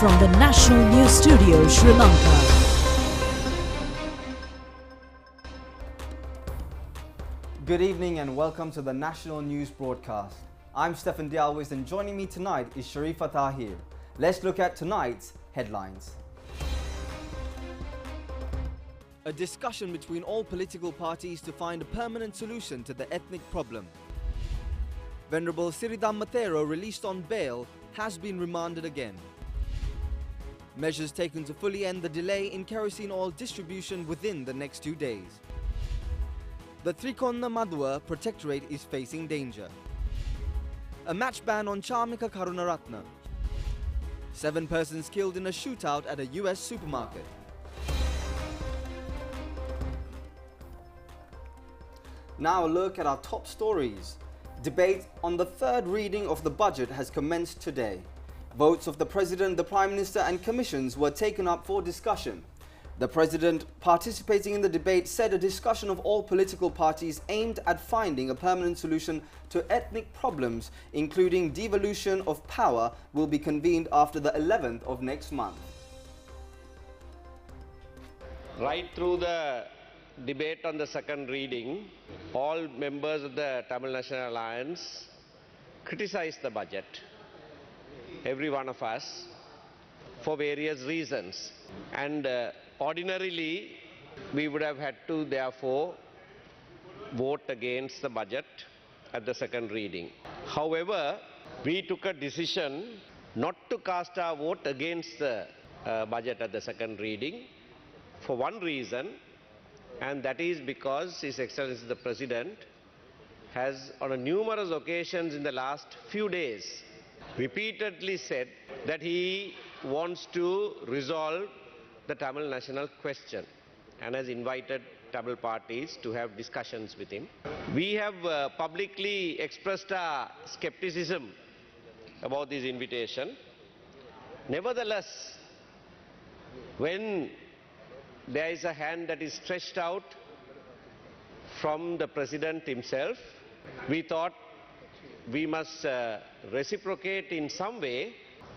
from the National News Studio, Sri Lanka. Good evening and welcome to the National News Broadcast. I'm Stefan Dialwis and joining me tonight is Sharifa Tahir. Let's look at tonight's headlines. A discussion between all political parties to find a permanent solution to the ethnic problem. Venerable Siridhamma Thero, released on bail, has been remanded again. Measures taken to fully end the delay in kerosene oil distribution within the next 2 days. The Trikonna Madhua Protectorate is facing danger. A match ban on Charmika Karunaratna. 7 persons killed in a shootout at a US supermarket. Now a look at our top stories. Debate on the third reading of the budget has commenced today. Votes of the President, the Prime Minister and Commissions were taken up for discussion. The President, participating in the debate, said a discussion of all political parties aimed at finding a permanent solution to ethnic problems, including devolution of power, will be convened after the 11th of next month. Right through the debate on the second reading, all members of the Tamil National Alliance criticized the budget, every one of us, for various reasons. And ordinarily, we would have had to therefore vote against the budget at the second reading. However, we took a decision not to cast our vote against the budget at the second reading for one reason, and that is because His Excellency the President has on numerous occasions in the last few days repeatedly said that he wants to resolve the Tamil national question and has invited Tamil parties to have discussions with him. We have publicly expressed our skepticism about this invitation. Nevertheless, when there is a hand that is stretched out from the President himself, we thought we must reciprocate in some way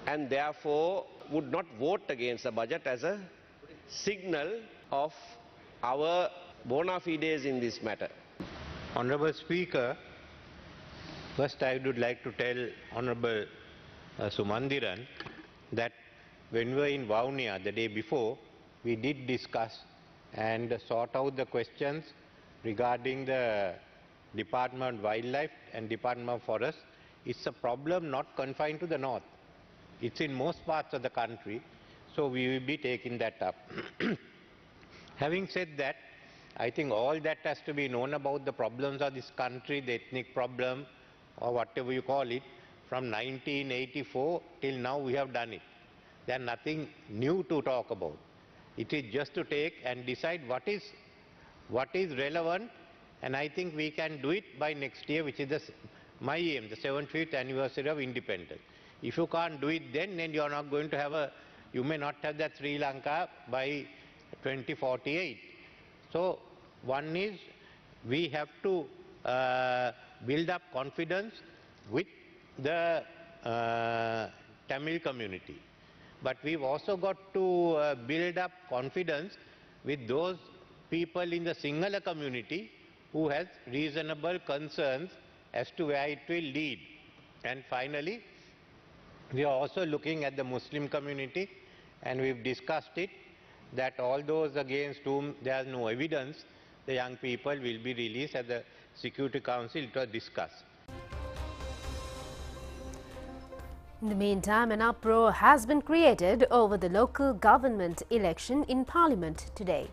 and therefore would not vote against the budget as a signal of our bona fides in this matter. Honourable Speaker, first I would like to tell Honourable Sumandiran that when we were in Vavuniya the day before, we did discuss and sort out the questions regarding the Department of Wildlife and Department of Forest. It's a problem not confined to the north. It's in most parts of the country, so we will be taking that up. Having said that, I think all that has to be known about the problems of this country, the ethnic problem or whatever you call it, from 1984 till now we have done it. There's nothing new to talk about. It is just to take and decide what is relevant, and I think we can do it by next year, which is my aim, the 75th anniversary of independence. If you can't do it then you are not going to have you may not have that Sri Lanka by 2048. So one is we have to build up confidence with the Tamil community. But we've also got to build up confidence with those people in the Sinhala community who has reasonable concerns as to where it will lead. And finally, we are also looking at the Muslim community, and we've discussed it, that all those against whom there is no evidence, the young people will be released at the Security Council to discuss. In the meantime, an uproar has been created over the local government election in Parliament today.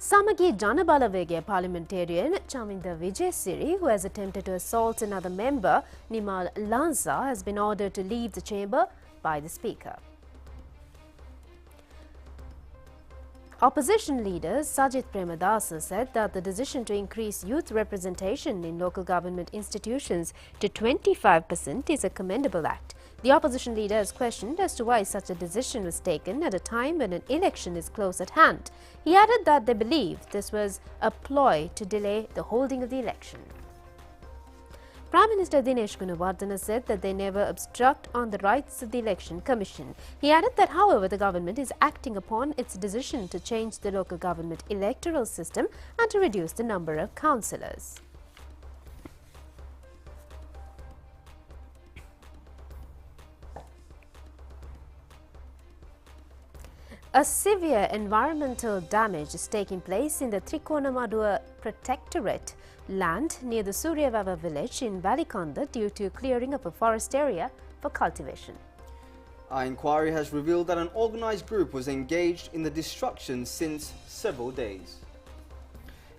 Samagi Janabalavege parliamentarian Chaminda Vijayasiri, who has attempted to assault another member, Nimal Lanza, has been ordered to leave the chamber by the Speaker. Opposition leader Sajith Premadasa said that the decision to increase youth representation in local government institutions to 25% is a commendable act. The opposition leader has questioned as to why such a decision was taken at a time when an election is close at hand. He added that they believe this was a ploy to delay the holding of the election. Prime Minister Dinesh Gunawardena said that they never obstruct on the rights of the Election Commission. He added that, however, the government is acting upon its decision to change the local government electoral system and to reduce the number of councillors. A severe environmental damage is taking place in the Trikonamadua Protectorate land near the Suryavava village in Valikonda due to clearing of a forest area for cultivation. Our inquiry has revealed that an organised group was engaged in the destruction since several days.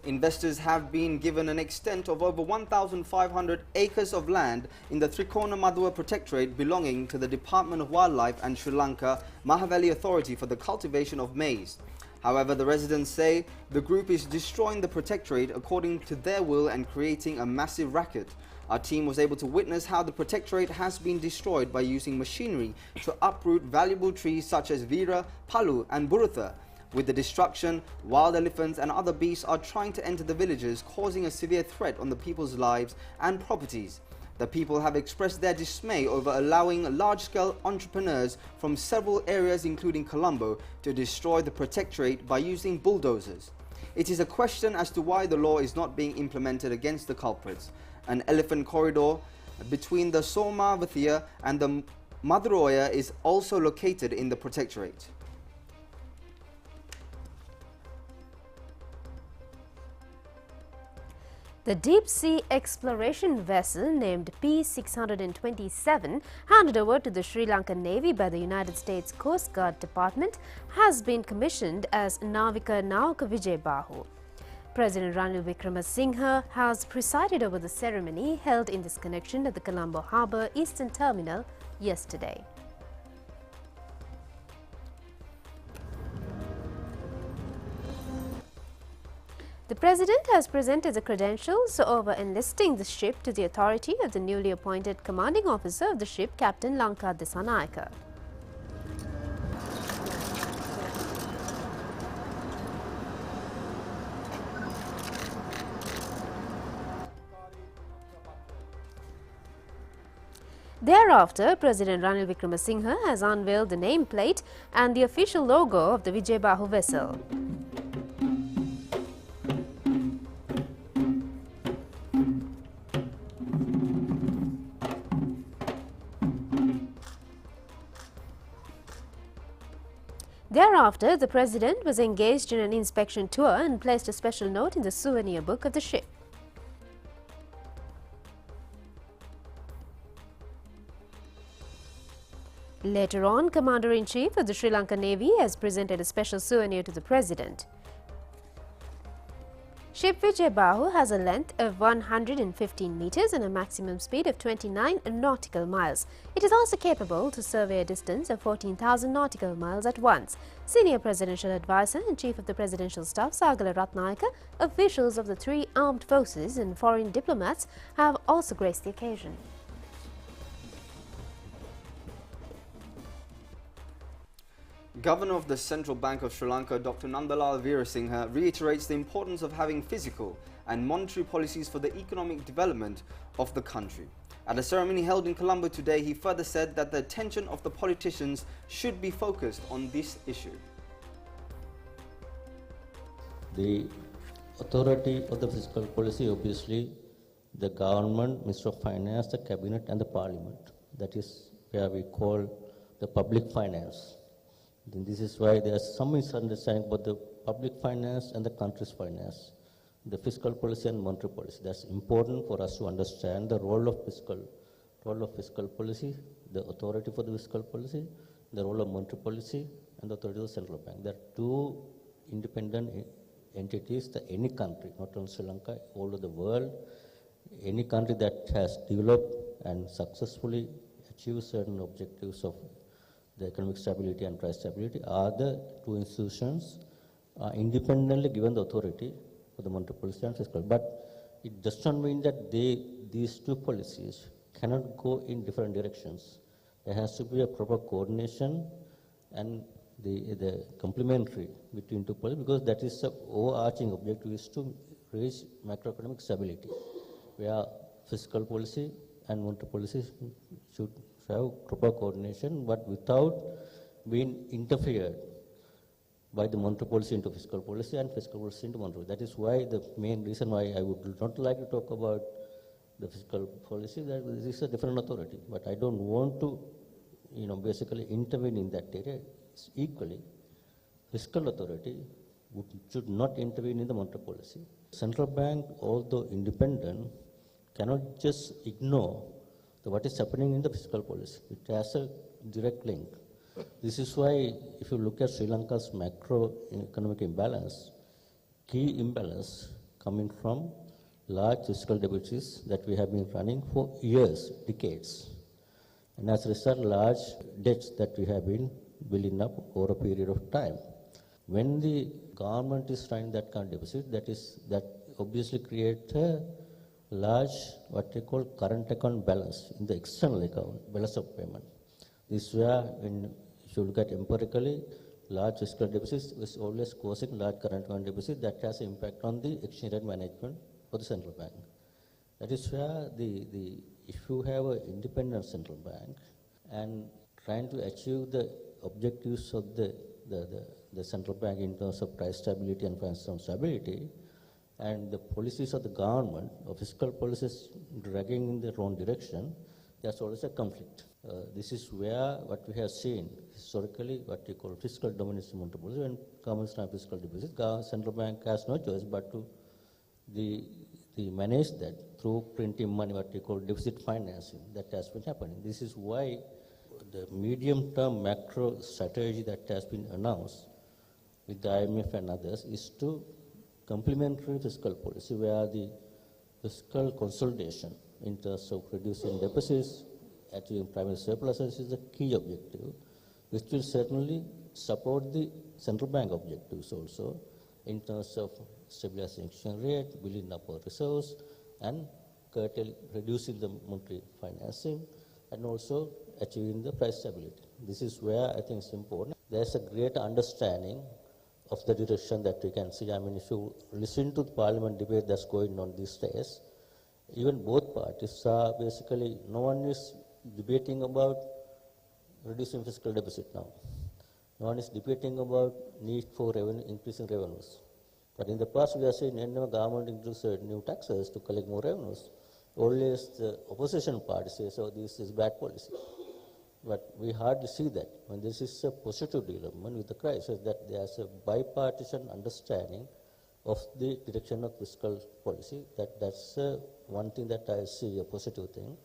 Investors have been given an extent of over 1,500 acres of land in the Trikonamadua Protectorate belonging to the Department of Wildlife and Sri Lanka Mahaweli Authority for the cultivation of maize. However, the residents say the group is destroying the protectorate according to their will and creating a massive racket. Our team was able to witness how the protectorate has been destroyed by using machinery to uproot valuable trees such as Vira, Palu and Burutha. With the destruction, wild elephants and other beasts are trying to enter the villages, causing a severe threat on the people's lives and properties. The people have expressed their dismay over allowing large-scale entrepreneurs from several areas including Colombo to destroy the protectorate by using bulldozers. It is a question as to why the law is not being implemented against the culprits. An elephant corridor between the Somavathia and the Maduroya is also located in the protectorate. The deep-sea exploration vessel named P-627, handed over to the Sri Lankan Navy by the United States Coast Guard Department, has been commissioned as Navika Nauka Vijay Bahu. President Ranil Wickremesinghe has presided over the ceremony held in this connection at the Colombo Harbour Eastern Terminal yesterday. The President has presented the credentials over enlisting the ship to the authority of the newly appointed commanding officer of the ship, Captain Lanka Dissanayake. Thereafter, President Ranil Wickremesinghe has unveiled the nameplate and the official logo of the Vijay Bahu vessel. Thereafter, the President was engaged in an inspection tour and placed a special note in the souvenir book of the ship. Later on, Commander-in-Chief of the Sri Lankan Navy has presented a special souvenir to the President. Ship Vijay Bahu has a length of 115 meters and a maximum speed of 29 nautical miles. It is also capable to survey a distance of 14,000 nautical miles at once. Senior Presidential Advisor and Chief of the Presidential Staff Sagala Ratnayaka, officials of the three armed forces and foreign diplomats have also graced the occasion. Governor of the Central Bank of Sri Lanka, Dr. Nandalal Veerasinghe, reiterates the importance of having fiscal and monetary policies for the economic development of the country. At a ceremony held in Colombo today, he further said that the attention of the politicians should be focused on this issue. The authority of the fiscal policy, obviously, the government, Minister of Finance, the Cabinet and the Parliament. That is where we call the public finance. Then this is why there is some misunderstanding about the public finance and the country's finance, the fiscal policy and monetary policy. That's important for us to understand the role of fiscal policy, the authority for the fiscal policy, the role of monetary policy, and the authority of the central bank. There are two independent entities that any country, not only Sri Lanka, all over the world, any country that has developed and successfully achieved certain objectives of the economic stability and price stability are the two institutions independently given the authority for the monetary policy and fiscal. But it does not mean that these two policies cannot go in different directions. There has to be a proper coordination and the complementary between two policies, because that is the overarching objective, is to reach macroeconomic stability, where fiscal policy and monetary policy should have proper coordination, but without being interfered by the monetary policy into fiscal policy and fiscal policy into monetary. That is why the main reason why I would not like to talk about the fiscal policy, that this is a different authority. But I don't want to, basically intervene in that area. It's equally, fiscal authority should not intervene in the monetary policy. Central bank, although independent, cannot just ignore what is happening in the fiscal policy. It has a direct link. This is why, if you look at Sri Lanka's macroeconomic imbalance, key imbalance coming from large fiscal deficits that we have been running for years, decades. And as a result, large debts that we have been building up over a period of time. When the government is running that kind of deficit, that obviously creates a large, what they call current account balance in the external account, balance of payment. This is where, if you look at empirically, large fiscal deficits is always causing large current account deficit that has an impact on the exchange rate management for the central bank. That is where if you have an independent central bank and trying to achieve the objectives of the central bank in terms of price stability and financial stability, and the policies of the government, or fiscal policies dragging in the wrong direction, there's always a conflict. This is where what we have seen historically, what we call fiscal dominance monetary policy. When governments have fiscal deficit, central bank has no choice but to manage that through printing money, what we call deficit financing. That has been happening. This is why the medium-term macro strategy that has been announced with the IMF and others is to complementary fiscal policy, where the fiscal consolidation in terms of reducing deficits, achieving primary surpluses is the key objective, which will certainly support the central bank objectives also in terms of stabilizing exchange rate, building up our reserves, and reducing the monetary financing, and also achieving the price stability. This is where I think it's important. There's a great understanding of the direction that we can see. I mean, if you listen to the parliament debate that's going on these days, even both parties are basically, no one is debating about reducing fiscal deficit now. No one is debating about need for increasing revenues. But in the past, we are saying, the government introduces new taxes to collect more revenues. Always the opposition party says, oh, this is bad policy. But we hardly see that. When this is a positive development with the crisis, that there's a bipartisan understanding of the direction of fiscal policy. That's one thing that I see a positive thing.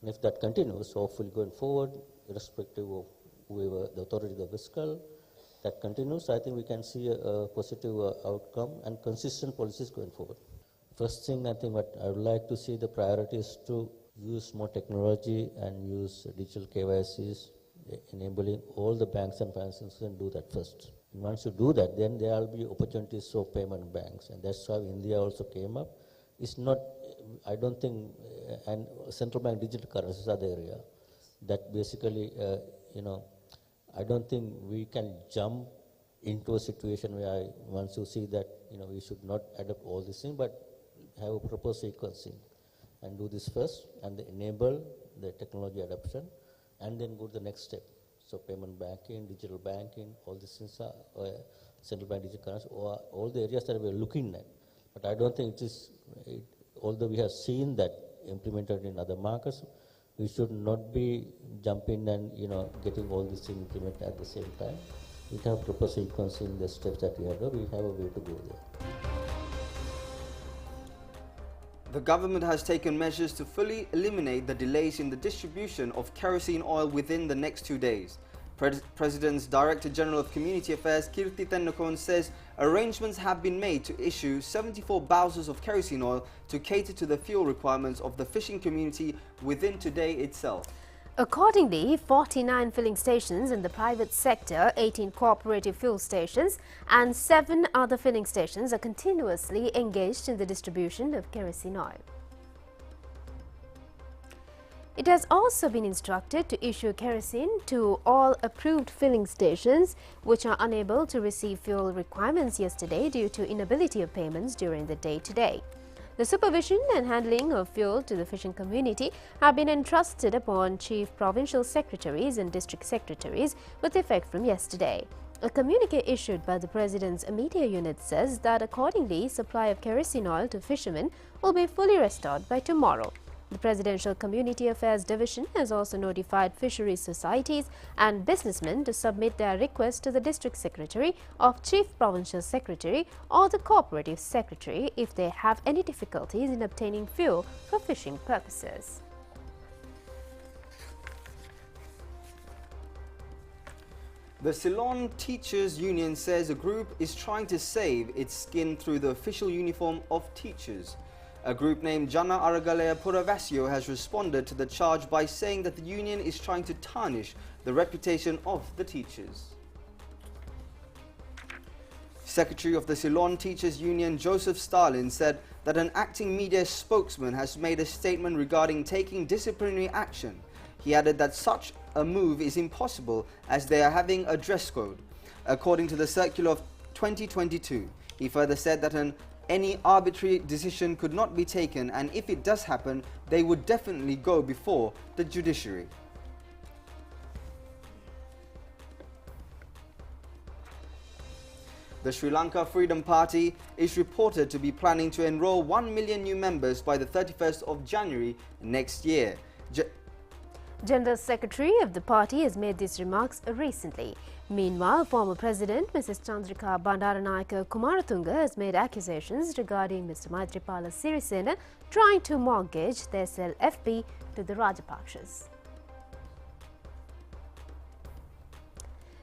And if that continues, hopefully going forward, irrespective of whoever the authority of the fiscal, that continues, I think we can see a positive outcome and consistent policies going forward. First thing, I think what I would like to see the priority is to use more technology and use digital KYCs, enabling all the banks and financial institutions to do that first. And once you do that, then there will be opportunities for payment banks, and that's how India also came up. It's not, I don't think, and central bank digital currencies are the area that basically, I don't think we can jump into a situation where once you see that, we should not adopt all these things, but have a proper sequencing and do this first and enable the technology adoption and then go to the next step. So payment banking, digital banking, all these things are central bank digital currency, or all the areas that we're looking at. But I don't think although we have seen that implemented in other markets, we should not be jumping and getting all these things implemented at the same time. We have proper sequencing the steps that we have. We have a way to go there. The government has taken measures to fully eliminate the delays in the distribution of kerosene oil within the next 2 days. President's Director General of Community Affairs, Kirti Tennakon, says arrangements have been made to issue 74 bowsers of kerosene oil to cater to the fuel requirements of the fishing community within today itself. Accordingly, 49 filling stations in the private sector, 18 cooperative fuel stations and 7 other filling stations are continuously engaged in the distribution of kerosene oil. It has also been instructed to issue kerosene to all approved filling stations which are unable to receive fuel requirements yesterday due to inability of payments during the day today. The supervision and handling of fuel to the fishing community have been entrusted upon chief provincial secretaries and district secretaries with effect from yesterday. A communique issued by the President's media unit says that accordingly, supply of kerosene oil to fishermen will be fully restored by tomorrow. The Presidential Community Affairs Division has also notified fisheries societies and businessmen to submit their request to the District Secretary of Chief Provincial Secretary or the Cooperative Secretary if they have any difficulties in obtaining fuel for fishing purposes. The Ceylon Teachers Union says a group is trying to save its skin through the official uniform of teachers. A group named Jana Aragalaya Puravasio has responded to the charge by saying that the union is trying to tarnish the reputation of the teachers. Secretary of the Ceylon Teachers Union Joseph Stalin said that an acting media spokesman has made a statement regarding taking disciplinary action. He added that such a move is impossible as they are having a dress code, according to the circular of 2022. He further said that any arbitrary decision could not be taken, and if it does happen, they would definitely go before the judiciary. The Sri Lanka Freedom Party is reported to be planning to enroll 1 million new members by the 31st of January next year. General Secretary of the party has made these remarks recently. Meanwhile, former President Mrs. Chandrika Bandaranayake Kumaratunga has made accusations regarding Mr. Maithripala Sirisena trying to mortgage their SLFP to the Rajapakshas.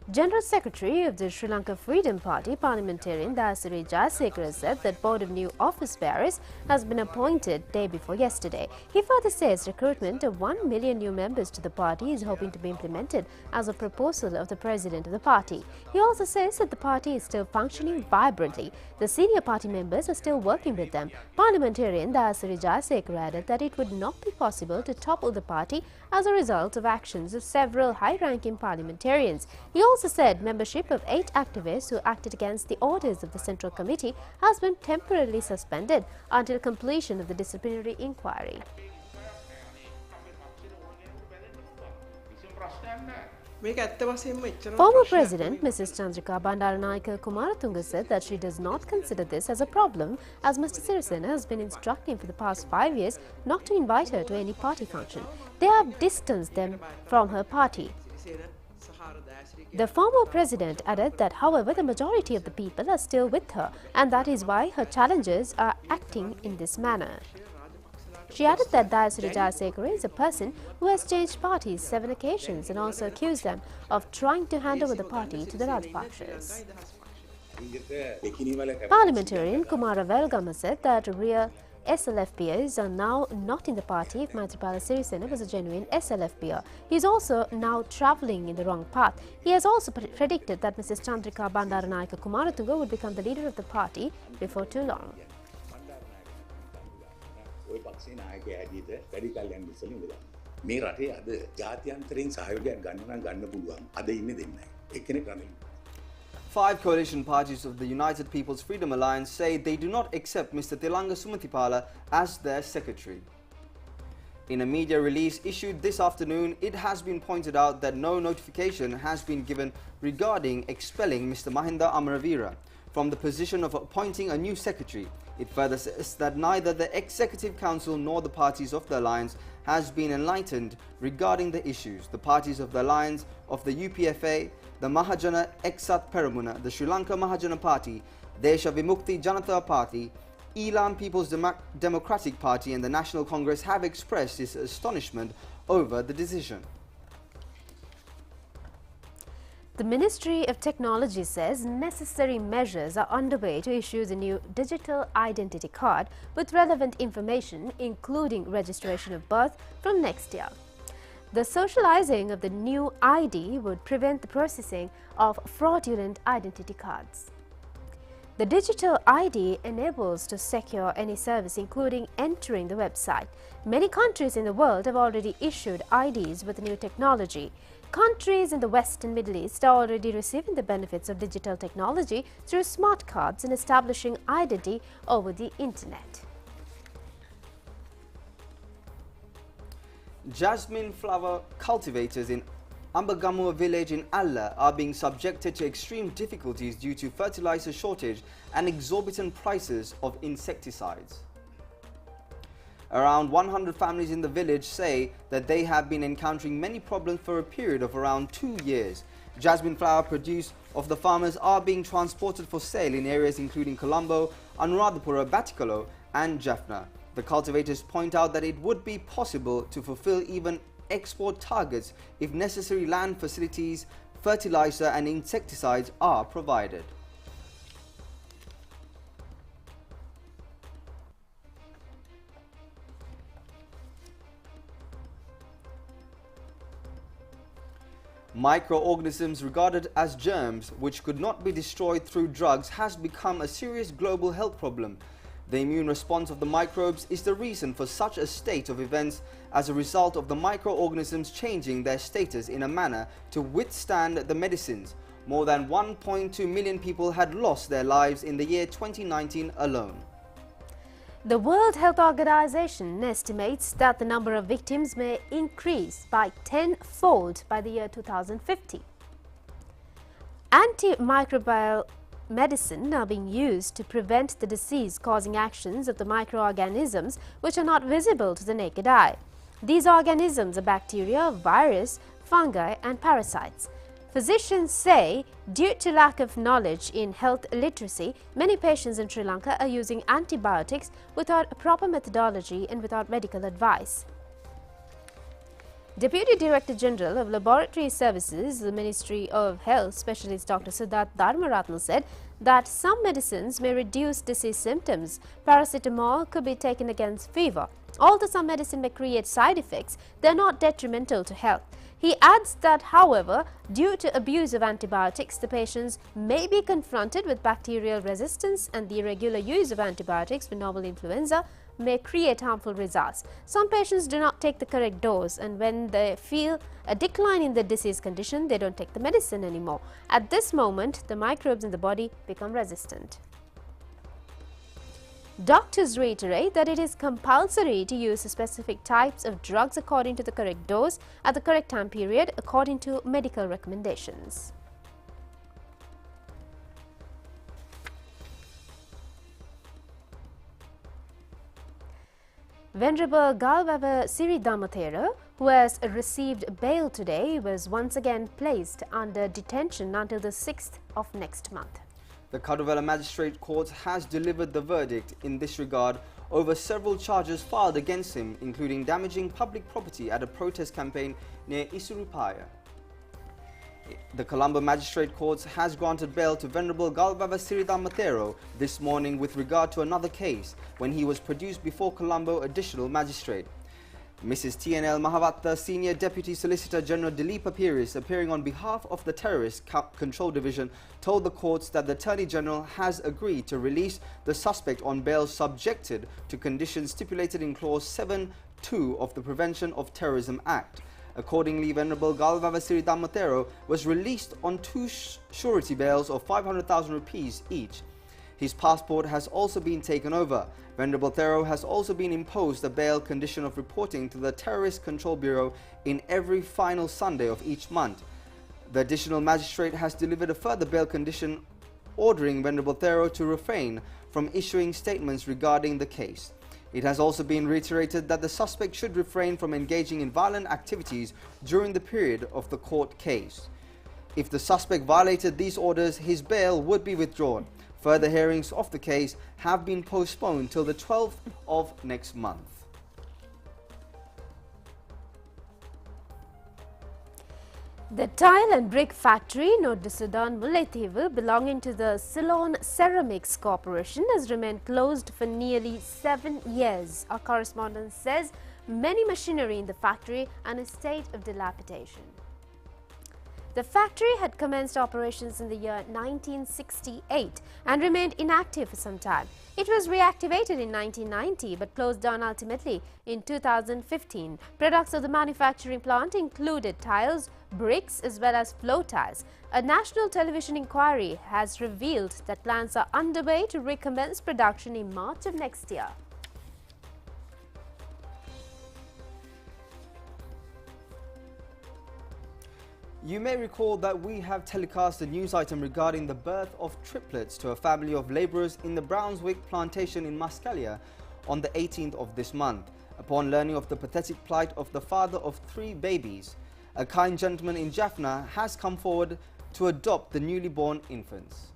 General Secretary of the Sri Lanka Freedom Party parliamentarian Dayasiri Jayasekara said that board of new office bearers has been appointed day before yesterday. He further says recruitment of 1 million new members to the party is hoping to be implemented as a proposal of the president of the party. He also says that the party is still functioning vibrantly. The senior party members are still working with them. Parliamentarian Dayasiri Jayasekara added that it would not be possible to topple the party as a result of actions of several high-ranking parliamentarians. He also said membership of 8 activists who acted against the orders of the Central Committee has been temporarily suspended until completion of the disciplinary inquiry. Former President Mrs. Chandrika Bandaranayake Kumaratunga said that she does not consider this as a problem, as Mr. Sirisena has been instructing for the past 5 years not to invite her to any party function. They have distanced them from her party. The former president added that, however, the majority of the people are still with her, and that is why her challengers are acting in this manner. She added that Dayasiri Jayasekara is a person who has changed parties 7 occasions and also accused them of trying to hand over the party to the Rajapakshas. Parliamentarian Kumara Velgama said that real SLFPers are now not in the party if Maithripala Sirisena was a genuine SLFPer. He is also now travelling in the wrong path. He has also predicted that Mrs. Chandrika Bandaranayake Kumaratunga would become the leader of the party before too long. මේ රටේ අද ජාත්‍යන්තරයෙන් සහයෝගයක් ගන්න නම් ගන්න පුළුවන්. අද ඉන්නේ දෙන්නයි. එක්කෙනෙක් රනින්න. 5 coalition parties of the United People's Freedom Alliance say they do not accept Mr. Tilanga Sumathipala as their secretary. In a media release issued this afternoon, it has been pointed out that no notification has been given regarding expelling Mr. Mahinda Amaravira from the position of appointing a new secretary. It further says that neither the Executive Council nor the parties of the alliance has been enlightened regarding the issues. The parties of the alliance of the UPFA, the Mahajana Eksat Peramuna, the Sri Lanka Mahajana Party, Desha Vimukti Janata Party, Elam People's Democratic Party and the National Congress have expressed its astonishment over the decision. The Ministry of Technology says necessary measures are underway to issue the new digital identity card with relevant information, including registration of birth, from next year. The socializing of the new ID would prevent the processing of fraudulent identity cards. The digital ID enables to secure any service, including entering the website. Many countries in the world have already issued IDs with the new technology. Countries in the West and Middle East are already receiving the benefits of digital technology through smart cards and establishing identity over the internet. Jasmine flower cultivators in Ambagamua village in Alla are being subjected to extreme difficulties due to fertilizer shortage and exorbitant prices of insecticides. Around 100 families in the village say that they have been encountering many problems for a period of around 2 years. Jasmine flower produced of the farmers are being transported for sale in areas including Colombo, Anuradhapura, Batikalo and Jaffna. The cultivators point out that it would be possible to fulfill even export targets if necessary land facilities, fertilizer and insecticides are provided. Microorganisms regarded as germs, which could not be destroyed through drugs, has become a serious global health problem. The immune response of the microbes is the reason for such a state of events as a result of the microorganisms changing their status in a manner to withstand the medicines. More than 1.2 million people had lost their lives in the year 2019 alone. The World Health Organization estimates that the number of victims may increase by 10-fold by the year 2050. Antimicrobial medicine are being used to prevent the disease-causing actions of the microorganisms which are not visible to the naked eye. These organisms are bacteria, virus, fungi and parasites. Physicians say, due to lack of knowledge in health literacy, many patients in Sri Lanka are using antibiotics without a proper methodology and without medical advice. Deputy Director General of Laboratory Services, the Ministry of Health Specialist Dr. Siddharth Dharmaratne said that some medicines may reduce disease symptoms. Paracetamol could be taken against fever. Although some medicine may create side effects, they are not detrimental to health. He adds that, however, due to abuse of antibiotics, the patients may be confronted with bacterial resistance and the irregular use of antibiotics for novel influenza may create harmful results. Some patients do not take the correct dose, and when they feel a decline in the disease condition, they don't take the medicine anymore. At this moment, the microbes in the body become resistant. Doctors reiterate that it is compulsory to use specific types of drugs according to the correct dose at the correct time period according to medical recommendations. Venerable Galvava Siridamathera, who has received bail today, was once again placed under detention until the 6th of next month. The Kaduvela Magistrate Court has delivered the verdict in this regard over several charges filed against him, including damaging public property at a protest campaign near Isurupaya. The Colombo Magistrate Court has granted bail to Venerable Galvava Siridamathero this morning with regard to another case when he was produced before Colombo Additional Magistrate. Mrs. TNL Mahavatta, Senior Deputy Solicitor General Dileepa Piris, appearing on behalf of the Terrorist Control Division, told the courts that the Attorney General has agreed to release the suspect on bail subjected to conditions stipulated in Clause 7(2) of the Prevention of Terrorism Act. Accordingly, Venerable Galvava Siridamathero was released on 2 surety bails of 500,000 rupees each. His passport has also been taken over. Venerable Thero has also been imposed a bail condition of reporting to the Terrorist Control Bureau in every final Sunday of each month. The additional magistrate has delivered a further bail condition ordering Venerable Thero to refrain from issuing statements regarding the case. It has also been reiterated that the suspect should refrain from engaging in violent activities during the period of the court case. If the suspect violated these orders, his bail would be withdrawn. Further hearings of the case have been postponed till the 12th of next month. The tile and brick factory Nodisudan Mullaithivu, belonging to the Ceylon Ceramics Corporation, has remained closed for nearly 7 years. Our correspondent says many machinery in the factory are in a state of dilapidation. The factory had commenced operations in the year 1968 and remained inactive for some time. It was reactivated in 1990 but closed down ultimately in 2015. Products of the manufacturing plant included tiles, bricks as well as floor tiles. A national television inquiry has revealed that plans are underway to recommence production in March of next year. You may recall that we have telecast a news item regarding the birth of triplets to a family of labourers in the Brownswick plantation in Mascalia on the 18th of this month. Upon learning of the pathetic plight of the father of 3 babies, a kind gentleman in Jaffna has come forward to adopt the newly born infants.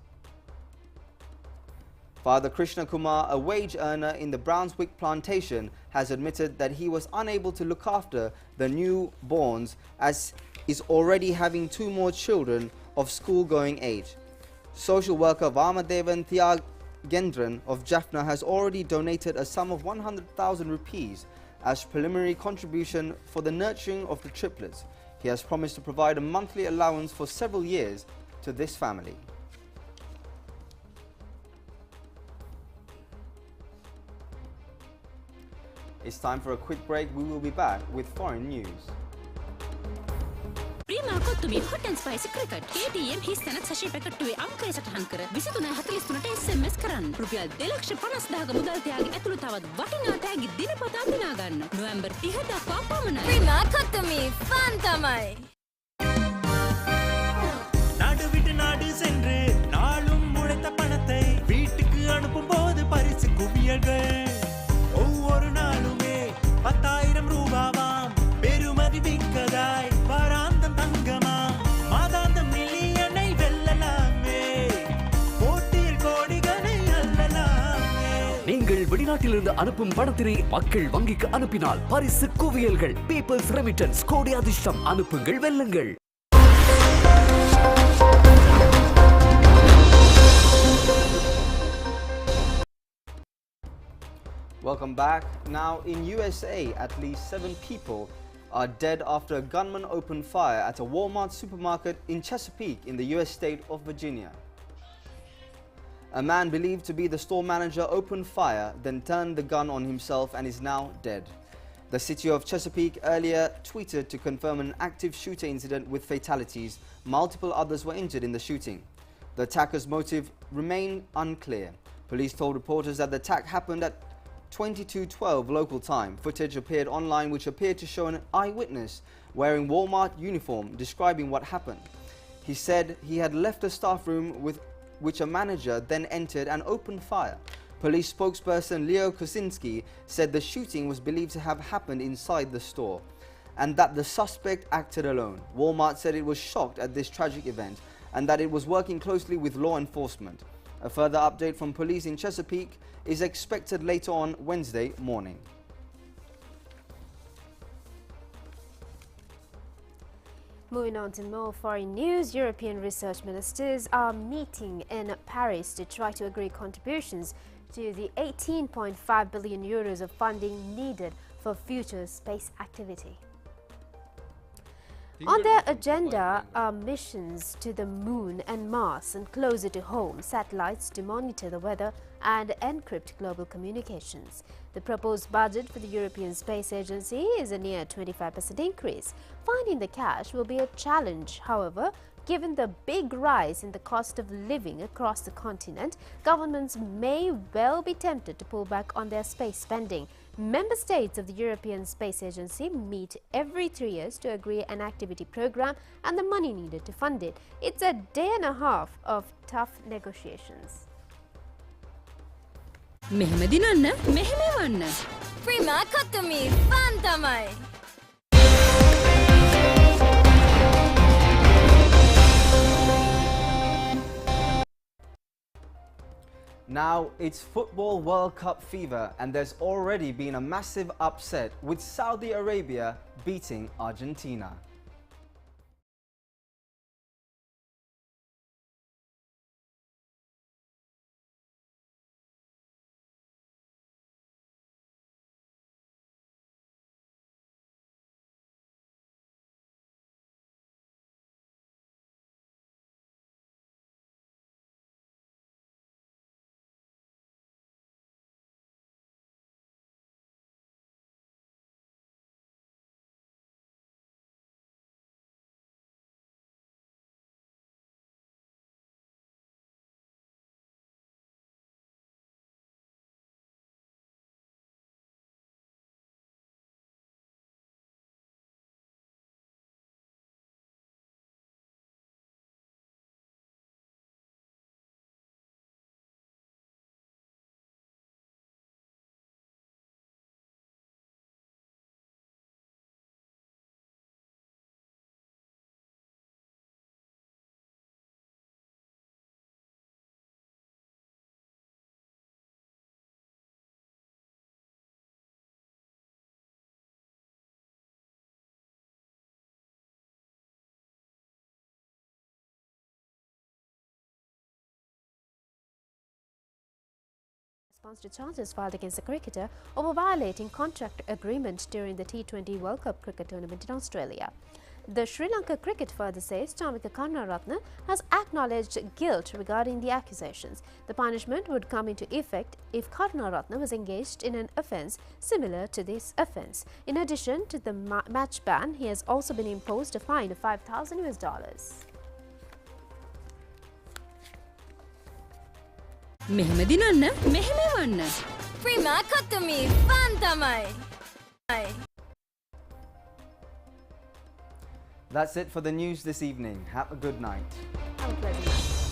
Father Krishna Kumar, a wage earner in the Brownswick plantation, has admitted that he was unable to look after the newborns as is already having 2 more children of school-going age. Social worker Vamadevan Thiagendran of Jaffna has already donated a sum of 100,000 rupees as preliminary contribution for the nurturing of the triplets. He has promised to provide a monthly allowance for several years to this family. It's time for a quick break. We will be back with foreign news. Prima කොත්තුමි hot and spicy cricket KTM හිස්තන සෂේ පැකට්ටුවේ අංකය සටහන් කර 23:43ට SMS කරන්න. රුපියල් 2,50,000ක මුදල් තෑගි ඇතුළු තවත් වටිනා තෑගි දිනපතා දිනා ගන්න. නොවැම්බර් 30 දක්වා පමණයි. ප්‍රීමා කොත්තුමි ෆන් තමයි. நாடு விட்டு நாடு சென்று நாளும் உழைத்த பணத்தை வீட்டுக்கு அனுப்பும் போது பரிசு குவியல்கள் ஒவ்வொரு நாளுமே 10,000 ரூபாவாம் பெருமதி மிக்கதாய் வாராந்தம் தங்கமா மாதாந்தம் மில்லியனை வெல்லலாமே போட்டியில் கோடிகளை அள்ளலாமே. நீங்கள் வெளிநாட்டிலிருந்து அனுப்பும் பணத்தினை மக்கள் வங்கிக்கு அனுப்பினால் பரிசு குவியல்கள் பீப்பிள்ஸ் ரெமிட்டன்ஸ் கோடி அதிர்ஷ்டம் அனுப்புங்கள் வெல்லுங்கள். Welcome back. Now in USA, at least 7 people are dead after a gunman opened fire at a Walmart supermarket in Chesapeake in the US state of Virginia. A man believed to be the store manager opened fire, then turned the gun on himself and is now dead. The city of Chesapeake earlier tweeted to confirm an active shooter incident with fatalities. Multiple others were injured in the shooting. The attacker's motive remained unclear. Police told reporters that the attack happened at 22:12 local time. Footage appeared online which appeared to show an eyewitness wearing Walmart uniform describing what happened. He said he had left a staff room with which a manager then entered and opened fire. Police spokesperson Leo Kosinski said the shooting was believed to have happened inside the store and that the suspect acted alone. Walmart said it was shocked at this tragic event and that it was working closely with law enforcement. A further update from police in Chesapeake is expected later on Wednesday morning. Moving on to more foreign news, European research ministers are meeting in Paris to try to agree contributions to the 18.5 billion euros of funding needed for future space activity. On their agenda are missions to the moon and Mars, and closer to home, satellites to monitor the weather and encrypt global communications. The proposed budget for the European Space Agency is a near 25% increase. Finding the cash will be a challenge, however. Given the big rise in the cost of living across the continent, governments may well be tempted to pull back on their space spending. Member states of the European Space Agency meet every 3 years to agree an activity program and the money needed to fund it. It's a day and a half of tough negotiations. මෙහෙම දිනන්න මෙහෙම වන්න. Prima කොත්තුමි fun තමයි. Now it's Football World Cup fever and there's already been a massive upset with Saudi Arabia beating Argentina. response to charges filed against the cricketer over violating contract agreement during the T20 World Cup cricket tournament in Australia. The Sri Lanka cricket further says Chamika Karunaratne has acknowledged guilt regarding the accusations. The punishment would come into effect if Karunaratne was engaged in an offence similar to this offence. In addition to the match ban, he has also been imposed a fine of $5,000. මෙහෙම දිනන්න මෙහෙම වන්න Prima Katumi Fantamai. That's it for the news this evening. Have a good night. Have a pleasant night.